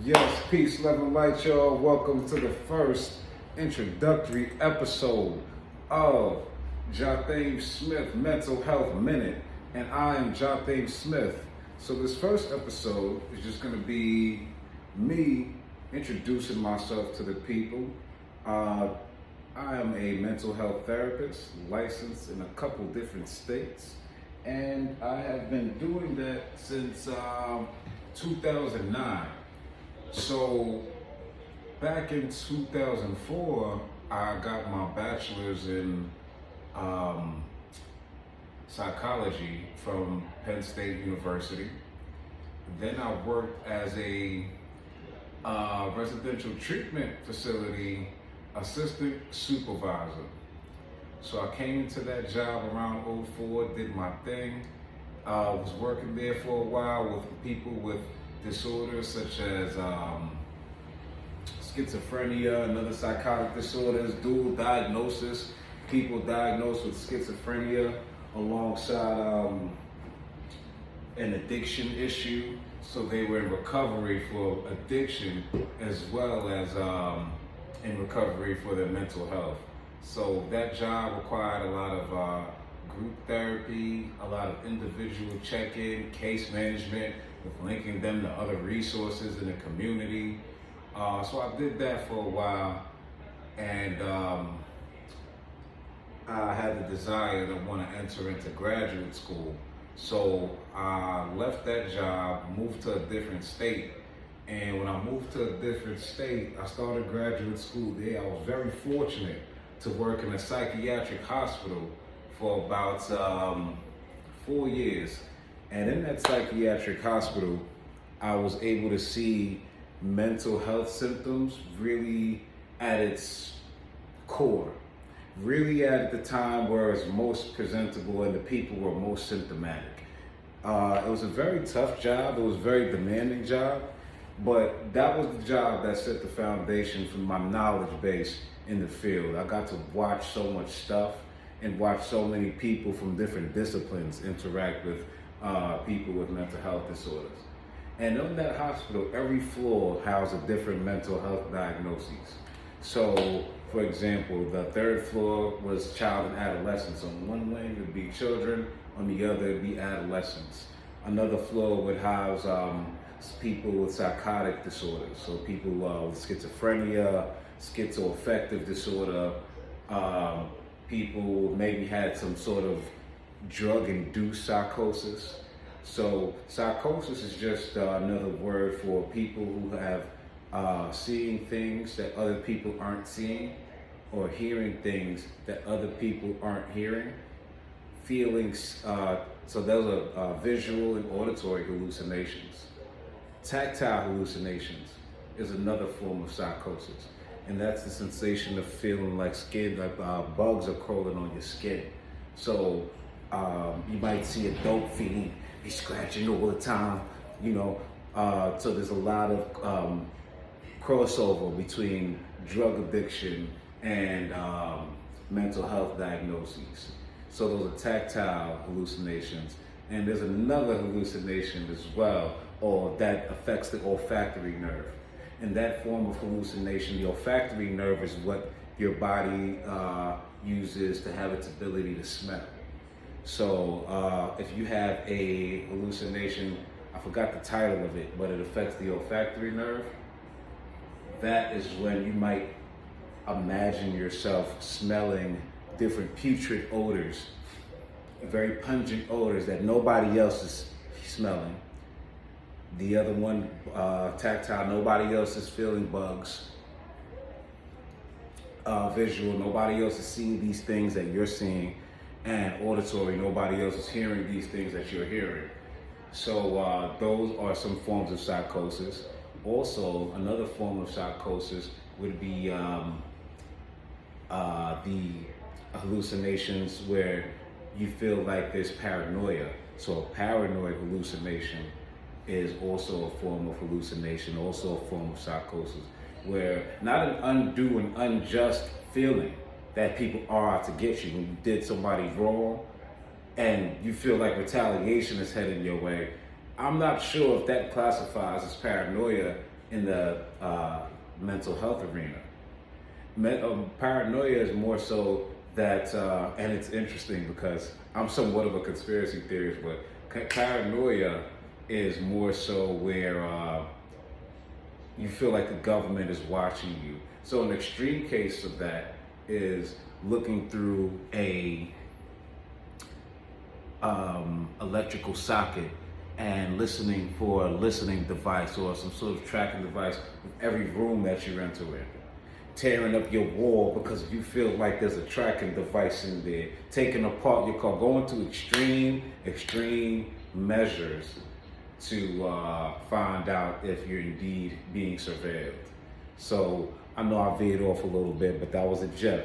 Yes, peace, love, and light, y'all. Welcome to the first introductory episode of Jatham Smith Mental Health Minute, and I am Jatham Smith. So this first episode is just going to be me introducing myself to the people. I am a mental health therapist, licensed in a couple different states, and I have been doing that since 2009. So back in 2004, I got my bachelor's in psychology from Penn State University. Then I worked as a residential treatment facility assistant supervisor. So I came into that job around '04, did my thing. Was working there for a while with people with disorders such as schizophrenia and other psychotic disorders, dual diagnosis, people diagnosed with schizophrenia alongside an addiction issue. So they were in recovery for addiction as well as in recovery for their mental health. So that job required a lot of group therapy, a lot of individual check-in, case management, with linking them to other resources in the community. So I did that for a while, and I had the desire to want to enter into graduate school. So I left that job, moved to a different state, and when I moved to a different state, I started graduate school there. I was very fortunate to work in a psychiatric hospital for about 4 years. And in that psychiatric hospital, I was able to see mental health symptoms really at its core, really at the time where it's most presentable and the people were most symptomatic. It was a very tough job, it was a very demanding job, but that was the job that set the foundation for my knowledge base in the field. I got to watch so much stuff and watch so many people from different disciplines interact with people with mental health disorders. And in that hospital, every floor housed a different mental health diagnoses. So, for example, the third floor was child and adolescents. On one wing would be children, on the other would be adolescents. Another floor would house people with psychotic disorders, so people with schizophrenia, schizoaffective disorder, people maybe had some sort of drug-induced psychosis. So psychosis is just another word for people who have seeing things that other people aren't seeing, or hearing things that other people aren't hearing, feelings, so those are visual and auditory hallucinations. Tactile hallucinations is another form of psychosis, and that's the sensation of feeling like skin, like bugs are crawling on your skin. So you might see a dope fiend be scratching all the time, so there's a lot of crossover between drug addiction and mental health diagnoses. So those are tactile hallucinations. And there's another hallucination as well, or that affects the olfactory nerve. In that form of hallucination, the olfactory nerve is what your body uses to have its ability to smell. So if you have a hallucination, I forgot the title of it, but it affects the olfactory nerve, that is when you might imagine yourself smelling different putrid odors, very pungent odors that nobody else is smelling. The other one, tactile, nobody else is feeling bugs. Visual, nobody else is seeing these things that you're seeing. And auditory, nobody else is hearing these things that you're hearing. So those are some forms of psychosis. Also, another form of psychosis would be the hallucinations where you feel like there's paranoia. So a paranoid hallucination is also a form of hallucination, also a form of psychosis, where not an undue and unjust feeling that people are out to get you when you did somebody wrong and you feel like retaliation is heading your way. I'm not sure if that classifies as paranoia in the mental health arena. Paranoia is more so that, and it's interesting because I'm somewhat of a conspiracy theorist, but paranoia is more so where you feel like the government is watching you. So an extreme case of that is looking through a electrical socket and listening for a listening device or some sort of tracking device with every room that you enter in. Tearing up your wall because you feel like there's a tracking device in there. Taking apart your car, going to extreme measures to find out if you're indeed being surveilled. So I know I veered off a little bit, but that was a gem.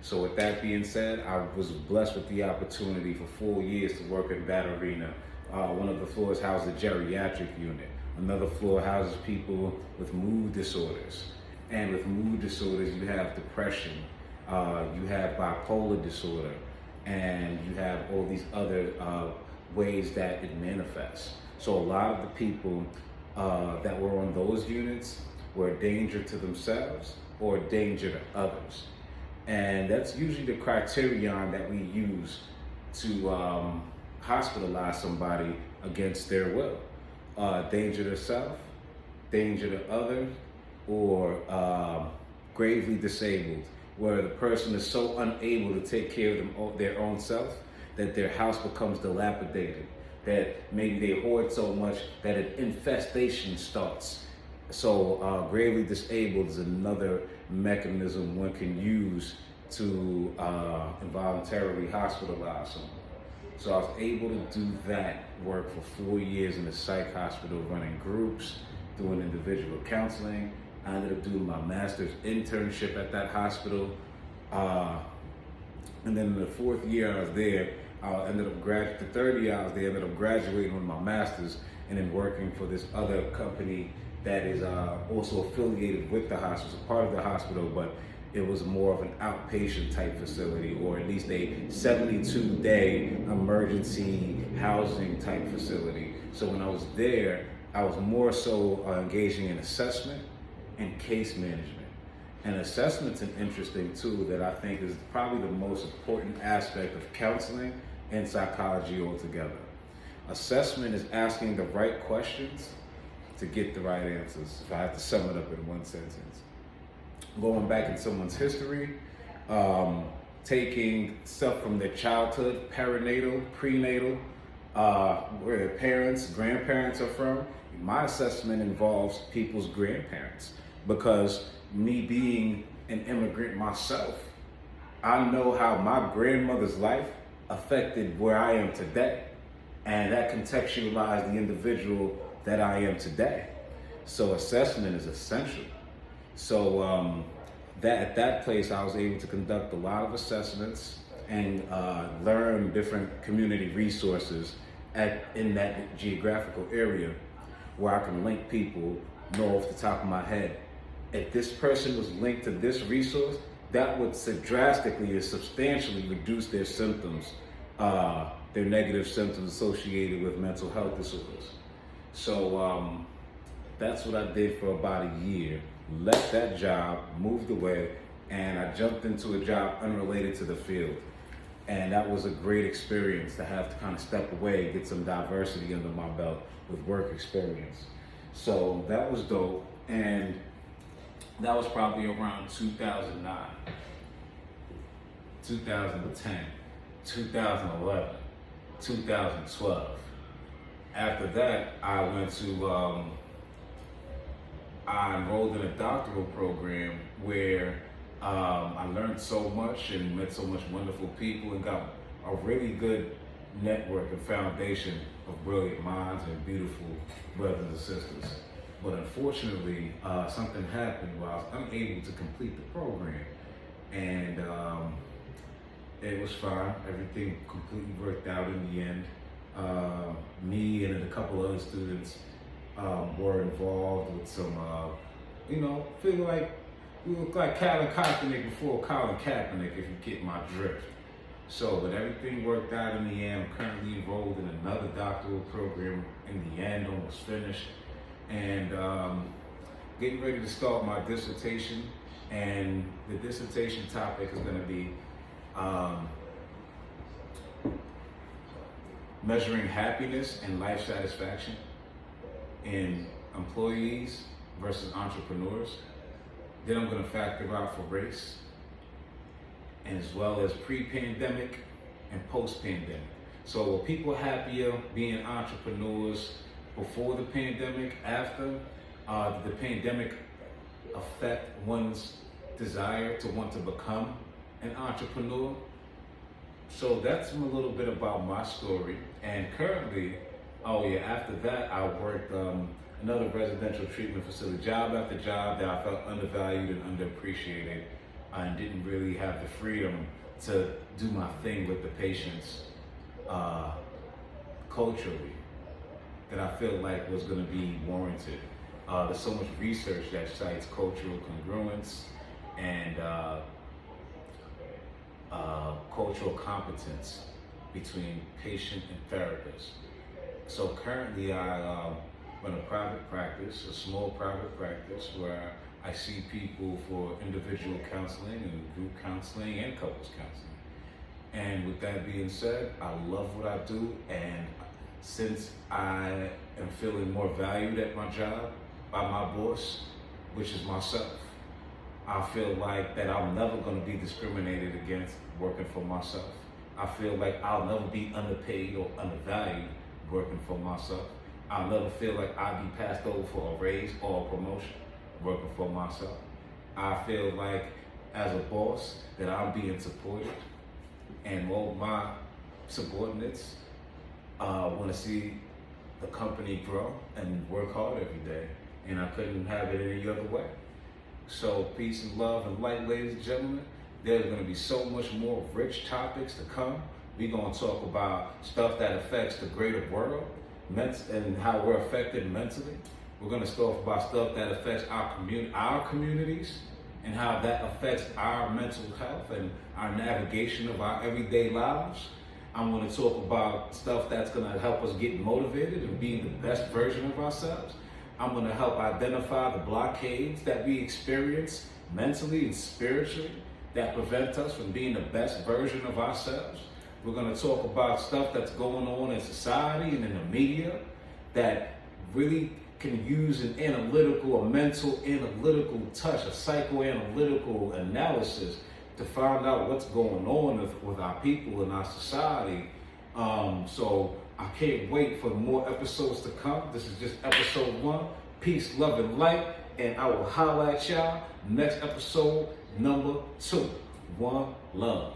So with that being said, I was blessed with the opportunity for 4 years to work in that arena. One of the floors housed a geriatric unit. Another floor houses people with mood disorders. And with mood disorders, you have depression, you have bipolar disorder, and you have all these other ways that it manifests. So a lot of the people that were on those units were a danger to themselves or a danger to others. And that's usually the criterion that we use to hospitalize somebody against their will. Danger to self, danger to others, or gravely disabled, where the person is so unable to take care of their own self that their house becomes dilapidated, that maybe they hoard so much that an infestation starts. So gravely disabled is another mechanism one can use to involuntarily hospitalize someone. So I was able to do that work for 4 years in a psych hospital, running groups, doing individual counseling. I ended up doing my master's internship at that hospital. And then in the 4th year I was there, the 3rd year I was there, ended up graduating with my master's and then working for this other company that is also affiliated with the hospital, part of the hospital, but it was more of an outpatient type facility, or at least a 72-day emergency housing type facility. So when I was there, I was more so engaging in assessment and case management. And assessment's an interesting tool that I think is probably the most important aspect of counseling and psychology altogether. Assessment is asking the right questions to get the right answers, if I have to sum it up in one sentence. Going back in someone's history, taking stuff from their childhood, perinatal, prenatal, where their parents, grandparents are from. My assessment involves people's grandparents, because me being an immigrant myself, I know how my grandmother's life affected where I am today, and that contextualized the individual that I am today. So assessment is essential. So that at that place, I was able to conduct a lot of assessments and learn different community resources in that geographical area, where I can link people, know off the top of my head, if this person was linked to this resource, that would drastically and substantially reduce their symptoms, their negative symptoms associated with mental health disorders. So that's what I did for about a year. Left that job, moved away, and I jumped into a job unrelated to the field. And that was a great experience to have to kind of step away, get some diversity under my belt with work experience. So that was dope. And that was probably around 2009, 2010, 2011, 2012. After that, I enrolled in a doctoral program where I learned so much and met so much wonderful people and got a really good network and foundation of brilliant minds and beautiful brothers and sisters. But unfortunately, something happened where I was unable to complete the program. And it was fine. Everything completely worked out in the end. Me and a couple other students were involved with some, feel like we look like Colin Kaepernick before Colin Kaepernick, if you get my drift. So, but everything worked out in the end. I'm currently enrolled in another doctoral program in the end, almost finished. and getting ready to start my dissertation. And the dissertation topic is going to be measuring happiness and life satisfaction in employees versus entrepreneurs. Then I'm going to factor out for race, and as well as pre-pandemic and post-pandemic. So were people happier being entrepreneurs before the pandemic, after? Did the pandemic affect one's desire to want to become an entrepreneur? So that's a little bit about my story. And currently, after that, I worked another residential treatment facility, job after job that I felt undervalued and underappreciated, and didn't really have the freedom to do my thing with the patients culturally that I felt like was going to be warranted. There's so much research that cites cultural congruence and cultural competence between patient and therapist. So currently I run a private practice, a small private practice, where I see people for individual counseling and group counseling and couples counseling. And with that being said, I love what I do, and since I am feeling more valued at my job by my boss, which is myself, I feel like that I'm never going to be discriminated against working for myself. I feel like I'll never be underpaid or undervalued working for myself. I'll never feel like I'll be passed over for a raise or a promotion working for myself. I feel like as a boss that I'm being supported, and all my subordinates want to see the company grow and work hard every day, and I couldn't have it any other way. So peace and love and light, ladies and gentlemen. There's going to be so much more rich topics to come. We're going to talk about stuff that affects the greater world and how we're affected mentally. We're going to talk about stuff that affects our communities, and how that affects our mental health and our navigation of our everyday lives. I'm going to talk about stuff that's going to help us get motivated and be the best version of ourselves. I'm going to help identify the blockades that we experience mentally and spiritually that prevent us from being the best version of ourselves. We're going to talk about stuff that's going on in society and in the media that really can use an analytical, a mental analytical touch, a psychoanalytical analysis to find out what's going on with our people and our society. So I can't wait for more episodes to come. This is just episode 1. Peace, love, and light. And I will holler at y'all next episode, number 2. One love.